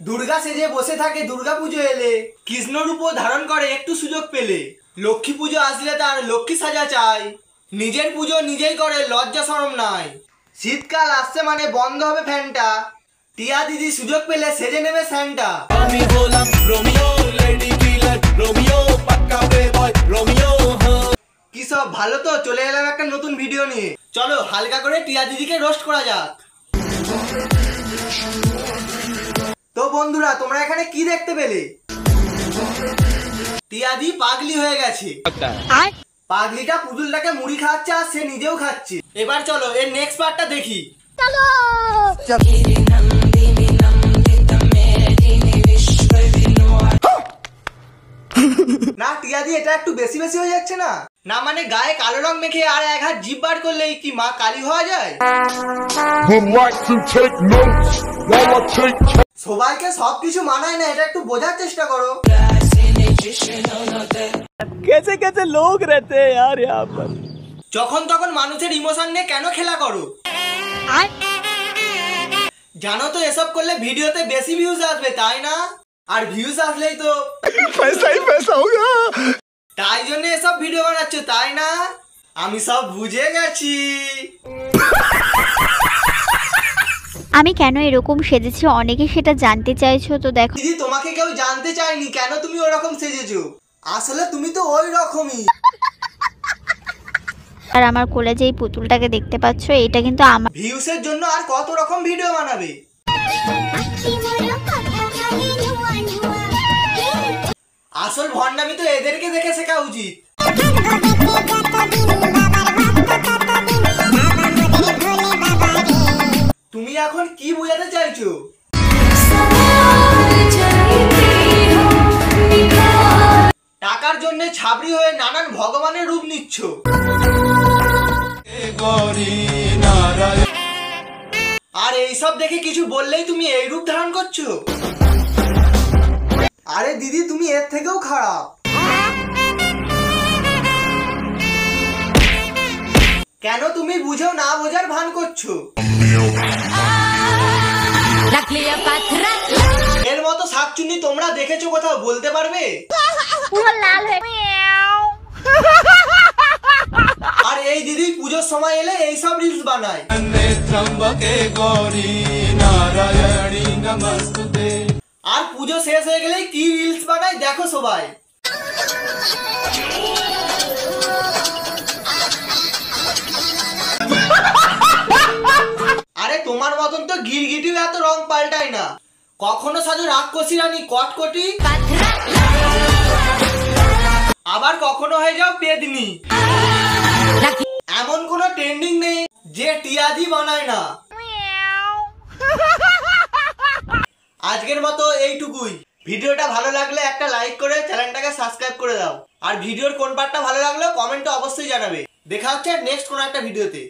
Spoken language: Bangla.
দুর্গা সেজে বসে থাকে দুর্গা পুজো এলে, কৃষ্ণ রূপ ধারণ করে একটু সুযোগ পেলে, লক্ষ্মী পুজো আসলে তার লক্ষ্মী সাজা চাই, নিজের পুজো নিজেই করে লজ্জা শরম নাই। শীতকাল আসছে মানে বন্ধ হবে ফ্যানটা, টিয়া দিদি সুযোগ পেলে সেজে নেবে স্যান্টা। আমি বললাম রোমিও লেডি কিলার রোমিও পাক্কা বয় রোমিও। কি সব ভালো তো? চলে এলাম একটা নতুন ভিডিও নিয়ে, চলো হালকা করে টিয়া দিদিকে রোস্ট করা যাক। তো বন্ধুরা তোমরা এখানে কি দেখতে পেলে? টিয়াদি পাগলি হয়ে গেছে, পাগলিটা পুতুলটাকে মুড়ি খাচ্ছে আর সে নিজেও খাচ্ছে। এবার চলো এর নেক্সট পার্টটা দেখি। না টিয়াদি এটা একটু বেশি বেশি হয়ে যাচ্ছে না? না মানে গায়ে কালো রং মেখে আর এক হাত জিভ বার করলেই কি মা কালী হওয়া যায়? সবাইকে সবকিছু মানায় না, এটা একটু বোঝার চেষ্টা করো। कैसे कैसे लोग रहते हैं यार यहाँ पर। যখন তখন মানুষের ইমোশন নিয়ে কেন খেলা করো? জানো তো এসব করলে ভিডিওতে বেশি ভিউজ আসবে তাই না? আর ভিউজ আসলেই তো पैसा ही पैसा होगा। তাই জন্য এসব ভিডিও বানাচ্ছ তাই না? আমি সব বুঝে গেছি। আমি কেন এরকম সেজেছি অনেকে সেটা জানতে চাইছো, তো দেখো দিদি তোমাকে কেউ জানতে চায়নি কেন তুমি ওরকম সেজেছো, আসলে তুমি তো ওই রকমই। আর আমার কোলে যে এই পুতুলটাকে দেখতে পাচ্ছ এটা কিন্তু আমার। ভিউসের জন্য আর কত রকম ভিডিও বানাবে? আসল ভন্ডামি তো এদেরকে দেখে শেখা উচিত। তুমি এখন কি বোঝাতে চাইছো? টাকার জন্য ছাবড়ি হয়ে নানান ভগবানের রূপ নিচ্ছ। আর এইসব দেখে কিছু বললেই তুমি এই রূপ ধারণ করছো? আরে দিদি তুমি এর থেকেও খারাপ। কেন তুমি বুঝেও না বোঝার ভান করছো? এর মতো শাকচুন্নি তোমরা দেখেছো কোথাও বলতে পারবে? আর এই দিদি পুজোর সময় এলে এইসব রিলস বানায়। আর পুজো শেষ হয়ে গেলেই কি রিলস বানায় দেখো সবাই। আরে তোমার মতন তো গিরগিটিও এত রং পাল্টায় না, কখনো সাজো রাক্ষসী রানী কটকটি, আবার কখনো হয়ে যাও পেদনি। এমন কোনো ট্রেন্ডিং নেই যে টিয়াদি বানায় না। আজকের মতো এইটুকুই। ভিডিওটা ভালো লাগলে একটা লাইক করে চ্যানেলটাকে সাবস্ক্রাইব করে দাও। আর ভিডিওর কোন পার্টটা ভালো লাগলো কমেন্টে অবশ্যই জানাবে। দেখা হচ্ছে নেক্সট কোনো একটা ভিডিওতে।